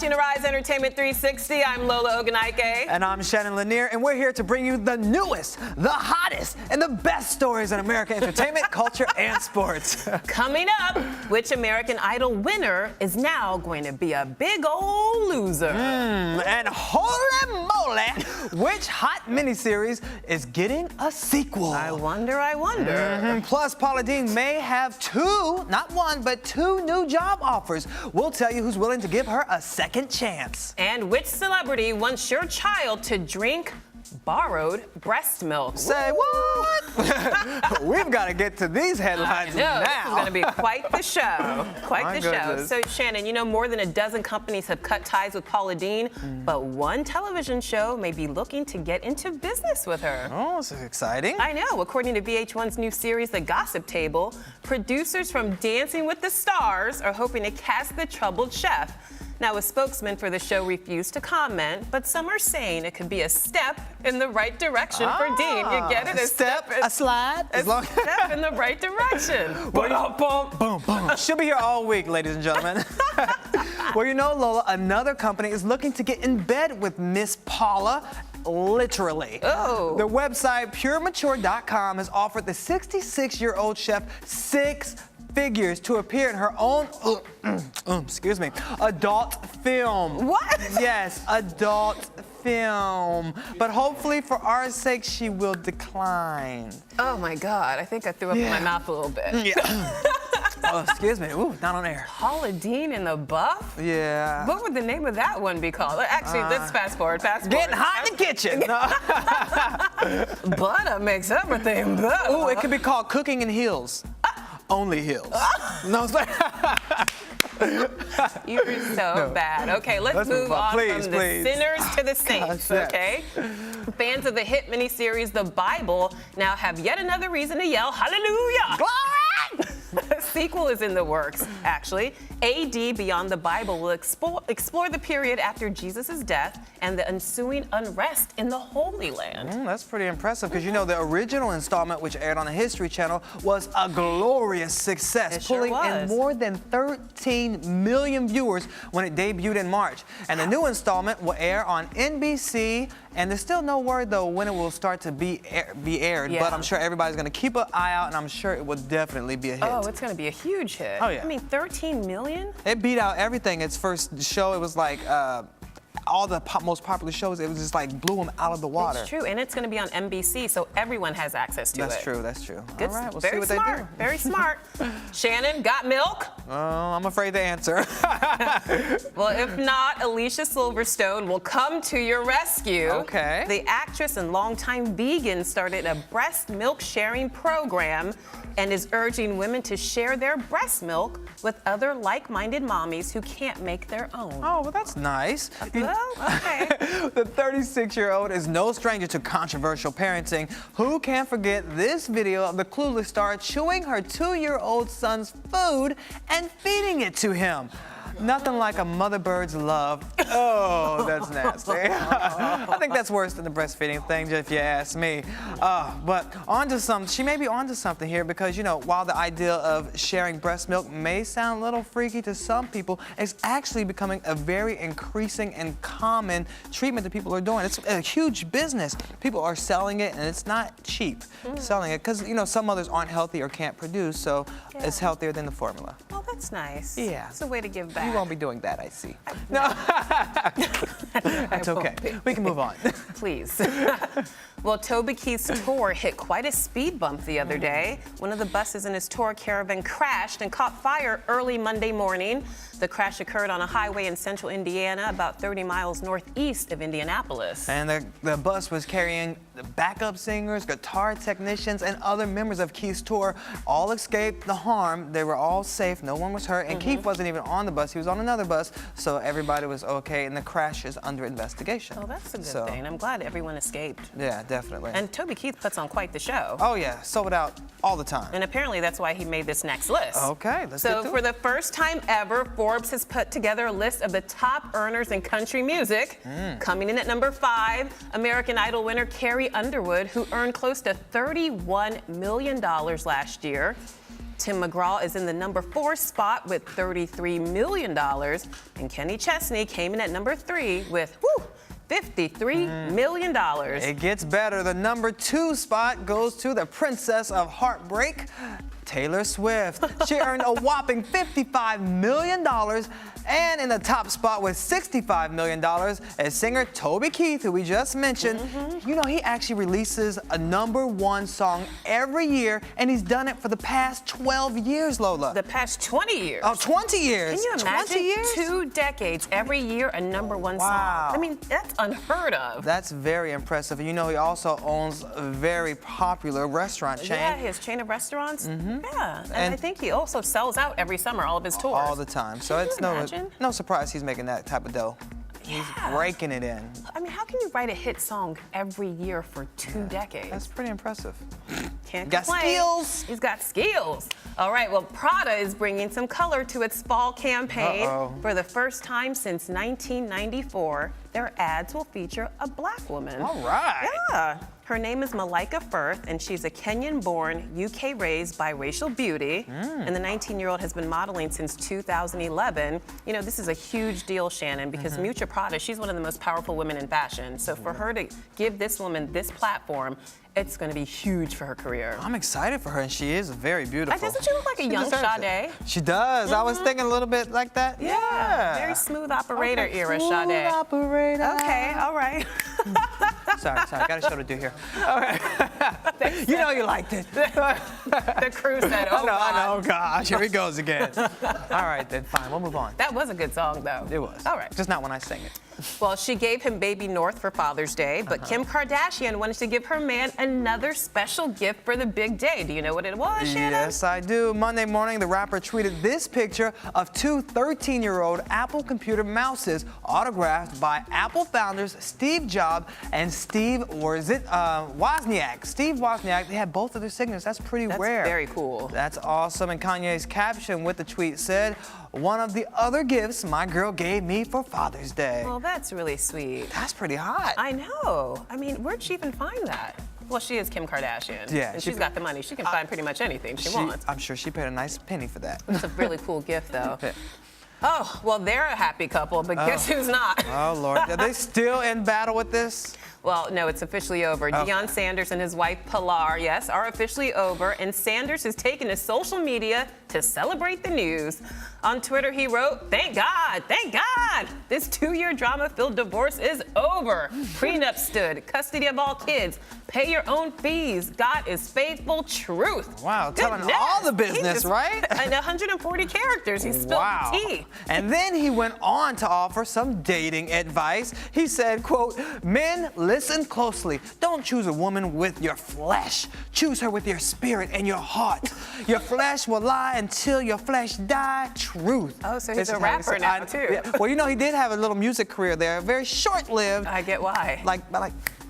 watching Arise Entertainment 360. I'm Lola Ogunaike. And I'm Shannon Lanier, and we're here to bring you the newest, the hottest, and the best stories in American entertainment, culture, and sports. Coming up, which American Idol winner is now going to be a big old loser? And holy moly, which hot miniseries is getting a sequel? I wonder. Plus, Paula Deen may have two, not one, but two new job offers. We'll tell you who's willing to give her a second chance. And which celebrity wants your child to drink borrowed breast milk? Say what? We've got to get to these headlines now. This is going to be quite the show. Quite the show. So, Shannon, you know more than a dozen companies have cut ties with Paula Deen, but one television show may be looking to get into business with her. Oh, this is exciting. I know. According to VH1's new series, The Gossip Table, producers from Dancing with the Stars are hoping to cast the troubled chef. Now, a spokesman for the show refused to comment, but some are saying it could be a step in the right direction for Deen. You get it? A step, a slide. A step in the right direction. Boom, boom. She'll be here all week, ladies and gentlemen. Well, you know, Lola, another company is looking to get in bed with Miss Paula. Literally. Oh. The website puremature.com has offered the 66-year-old chef $6 figures to appear in her own, adult film. What? Yes, adult film. But hopefully, for our sake, she will decline. Oh my God, I think I threw up in my mouth a little bit. Yeah. Oh, excuse me. Ooh, not on air. Paula Deen in the Buff? Yeah. What would the name of that one be called? Actually, let's fast forward. Getting hot in the kitchen. Butter makes everything better. Ooh, it could be called Cooking in Heels. Only heels. No, You're so bad. Okay, let's move on from the sinners to the saints, okay? Fans of the hit miniseries The Bible now have yet another reason to yell, hallelujah! Glory! A sequel is in the works, actually. AD Beyond the Bible will explore the period after Jesus' death and the ensuing unrest in the Holy Land. That's pretty impressive, because you know the original installment, which aired on the History Channel, was a glorious success, pulling in more than 13 million viewers when it debuted in March. And the new installment will air on NBC, and there's still no word, though, when it will start to be aired. Yeah. But I'm sure everybody's going to keep an eye out, and I'm sure it will definitely be a hit. Oh, it's going to be a huge hit. Oh, yeah. I mean, 13 million? It beat out everything. Its first show, it was like all the most popular shows, it was just like blew them out of the water. It's true, and it's going to be on NBC, so everyone has access to it. That's true, that's true. Good, all right, we'll very see what smart, they do. Very smart. Shannon, got milk? Oh, I'm afraid to answer. Well, if not, Alicia Silverstone will come to your rescue. Okay. The actress and longtime vegan started a breast milk sharing program and is urging women to share their breast milk with other like-minded mommies who can't make their own. Oh, well, that's nice. Well, okay. The 36-year-old is no stranger to controversial parenting. Who can forget this video of the clueless star chewing her 2-year-old son's food and feeding it to him? Nothing like a mother bird's love. Oh, that's nasty. I think that's worse than the breastfeeding thing, if you ask me. But she may be onto something here, because, you know, while the idea of sharing breast milk may sound a little freaky to some people, it's actually becoming a very increasing and common treatment that people are doing. It's a huge business. People are selling it, and it's not cheap selling it, because, you know, some mothers aren't healthy or can't produce, so it's healthier than the formula. Well, that's nice. Yeah. It's a way to give back. You won't be doing that, I see. No. That's okay. We can move on. Please. Well, Toby Keith's tour hit quite a speed bump the other day. One of the buses in his tour caravan crashed and caught fire early Monday morning. The crash occurred on a highway in central Indiana, about 30 miles northeast of Indianapolis. And the bus was carrying the backup singers, guitar technicians, and other members of Keith's tour. All escaped the harm. They were all safe. No one was hurt. And Keith wasn't even on the bus. He was on another bus. So everybody was okay. And the crash is under investigation. Oh, that's a good thing. I'm glad everyone escaped. Yeah, definitely. And Toby Keith puts on quite the show. Oh, yeah. Sold out all the time. And apparently that's why he made this next list. Okay, let's So for the first time ever, Forbes has put together a list of the top earners in country music. Coming in at number 5, American Idol winner Carrie Underwood, who earned close to $31 million last year. Tim McGraw is in the number 4 spot with $33 million. And Kenny Chesney came in at number 3 with, $53 million. It gets better. The number 2 spot goes to the Princess of Heartbreak, Taylor Swift. She earned a whopping $55 million. And in the top spot with $65 million is singer Toby Keith, who we just mentioned. You know, he actually releases a number 1 song every year, and he's done it for the past 12 years, Lola. The past 20 years. Oh, 20 years. Can you imagine? 20 years? 2 decades, every year a number 1 Wow. song. I mean, that's unheard of. That's very impressive. And you know, he also owns a very popular restaurant chain. Yeah, his chain of restaurants. Yeah, and I think he also sells out every summer, all of his tours. All the time. So Can it's you imagine? no surprise he's making that type of dough. He's breaking it in. I mean, how can you write a hit song every year for 2 decades? That's pretty impressive. Can't Got complain. skills. He's got skills. All right, well, Prada is bringing some color to its fall campaign. For the first time since 1994, their ads will feature a black woman. All right. Yeah. Her name is Malika Firth, and she's a Kenyan-born, UK-raised biracial beauty. And the 19-year-old has been modeling since 2011. You know, this is a huge deal, Shannon, because Miuccia Prada, she's one of the most powerful women in fashion. So for her to give this woman this platform, it's going to be huge for her career. I'm excited for her, and she is very beautiful. Doesn't she look like a young Sade? She does. I was thinking a little bit like that. Yeah. Very smooth operator era Smooth Sade. operator. Okay, all right. Sorry. Got a show to do here. All right. You know you liked it. The crew said, oh, I know, gosh, here he goes again. All right, then, fine, we'll move on. That was a good song, though. It was. All right. Just not when I sang it. Well, she gave him Baby North for Father's Day, but Kim Kardashian wanted to give her man another special gift for the big day. Do you know what it was, Shannon? Yes, I do. Monday morning, the rapper tweeted this picture of 2 13-year-old Apple computer mouses autographed by Apple founders Steve Jobs and Steve Wozniak. Steve Wozniak, they had both of their signatures. That's pretty rare. That's very cool. That's awesome. And Kanye's caption with the tweet said, "One of the other gifts my girl gave me for Father's Day." Well, that's really sweet. That's pretty hot. I know. I mean, where'd she even find that? Well, she is Kim Kardashian. Yeah. And she's got the money. She can find pretty much anything she wants. I'm sure she paid a nice penny for that. It's a really cool gift, though. Oh, well, they're a happy couple, but guess who's not? Oh, Lord. Are they still in battle with this? Well, no, it's officially over. Deion Sanders and his wife, Pilar, yes, are officially over, and Sanders has taken to social media to celebrate the news. On Twitter, he wrote, thank God, this 2-year drama-filled divorce is over. Prenup stood, custody of all kids, pay your own fees, God is faithful, truth. Wow, telling all the business, right? And 140 characters, he spilled the tea. And then he went on to offer some dating advice. He said, quote, "Men, listen closely. Don't choose a woman with your flesh. Choose her with your spirit and your heart. Your flesh will lie until your flesh die. Truth." Oh, so he's a rapper now, too. Yeah. Well, you know, he did have a little music career there, very short-lived. I get why.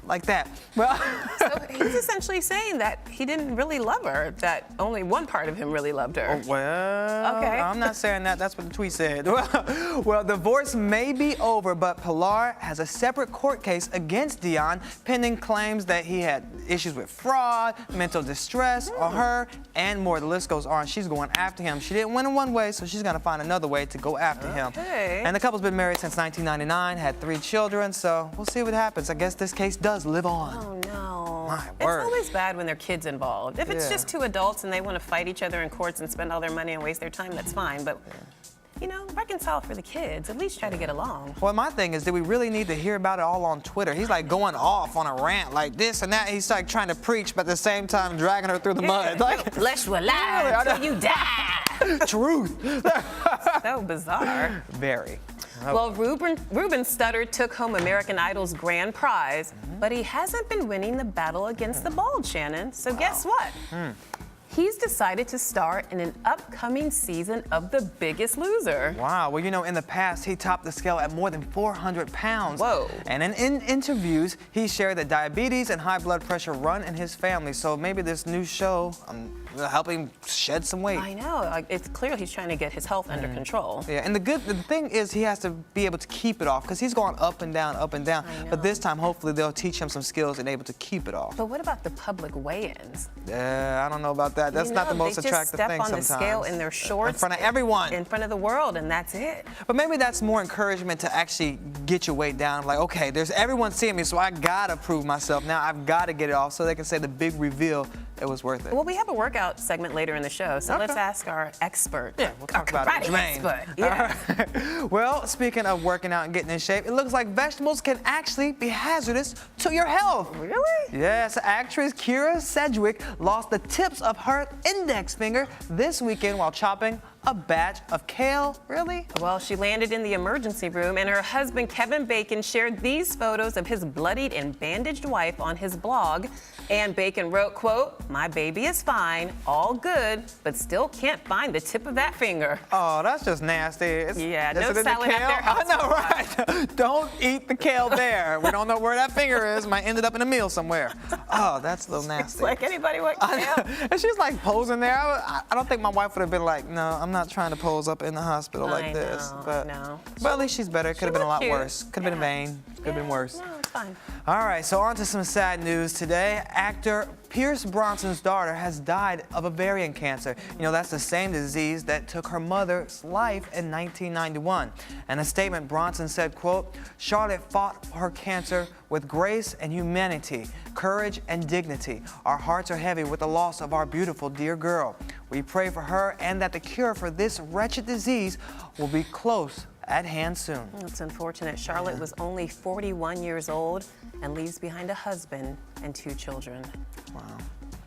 Like that. Well, so he's essentially saying that he didn't really love her, that only one part of him really loved her. Well, okay. I'm not saying that. That's what the tweet said. Well, divorce may be over, but Pilar has a separate court case against Deion, pending claims that he had issues with fraud, mental distress on her, and more. The list goes on. She's going after him. She didn't win in one way, so she's going to find another way to go after him. And the couple's been married since 1999, had 3 children, so we'll see what happens. I guess this case does live on. Oh, no. My It's word. always bad when there are kids involved. If it's just 2 adults and they want to fight each other in courts and spend all their money and waste their time, that's fine. But, you know, reconcile for the kids. At least try to get along. Well, my thing is, do we really need to hear about it all on Twitter? He's like going off on a rant like this and that. He's like trying to preach, but at the same time dragging her through the mud. Like, your flesh will lie until you die. Truth. So bizarre. Very. Well, Ruben Studdard took home American Idol's grand prize, but he hasn't been winning the battle against the bald, Shannon. So guess what? He's decided to star in an upcoming season of The Biggest Loser. Wow. Well, you know, in the past, he topped the scale at more than 400 pounds. Whoa. And in interviews, he shared that diabetes and high blood pressure run in his family. So maybe this new show will help him shed some weight. I know. Like, it's clear he's trying to get his health under control. Yeah, and the thing is he has to be able to keep it off because he's going up and down, up and down. I know. But this time, hopefully, they'll teach him some skills and able to keep it off. But what about the public weigh-ins? I don't know about that. that. That's not the most attractive thing sometimes. They just step on the scale in their shorts. In front of everyone. In front of the world, and that's it. But maybe that's more encouragement to actually get your weight down. Like, okay, there's everyone seeing me, so I gotta prove myself. Now I've gotta get it off so they can say the big reveal, it was worth it. Well, we have a workout segment later in the show, so let's ask our expert. Yeah, we'll talk about it. Expert. Yeah. Right. Well, speaking of working out and getting in shape, it looks like vegetables can actually be hazardous to your health. Really? Yes, actress Kyra Sedgwick lost the tips of her index finger this weekend while chopping a batch of kale. Really? Well, she landed in the emergency room, and her husband, Kevin Bacon, shared these photos of his bloodied and bandaged wife on his blog. And Bacon wrote, quote, "My baby is fine, all good, but still can't find the tip of that finger." Oh, that's just nasty. Yeah, no salad at their house. I know, right? Don't eat the kale there. We don't know where that finger is. Might end up in a meal somewhere. Oh, that's a little nasty. It's like anybody would kale. And she's like posing there. I don't think my wife would have been like, no, I'm not trying to pose up in the hospital like this. But at least she's better. It could have been a lot worse. Could have been in vain. Could have been worse. No, it's fine. All right, so on to some sad news today. Actor Pierce Bronson's daughter has died of ovarian cancer. You know, that's the same disease that took her mother's life in 1991. In a statement, Bronson said, quote, "Charlotte fought her cancer with grace and humanity, courage and dignity. Our hearts are heavy with the loss of our beautiful dear girl. We pray for her and that the cure for this wretched disease will be close at hand soon." It's unfortunate. Charlotte was only 41 years old and leaves behind a husband and 2 children. Wow.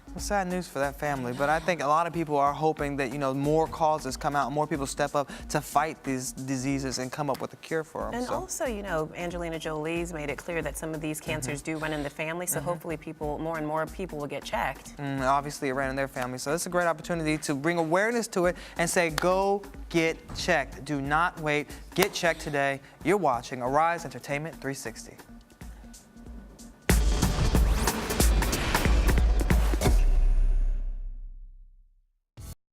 Well, sad news for that family, but I think a lot of people are hoping that, you know, more causes come out, more people step up to fight these diseases and come up with a cure for them. And also, you know, Angelina Jolie's made it clear that some of these cancers do run in the family, so hopefully more and more people will get checked. Obviously, it ran in their family, so it's a great opportunity to bring awareness to it and say, go get checked. Do not wait. Get checked today. You're watching Arise Entertainment 360.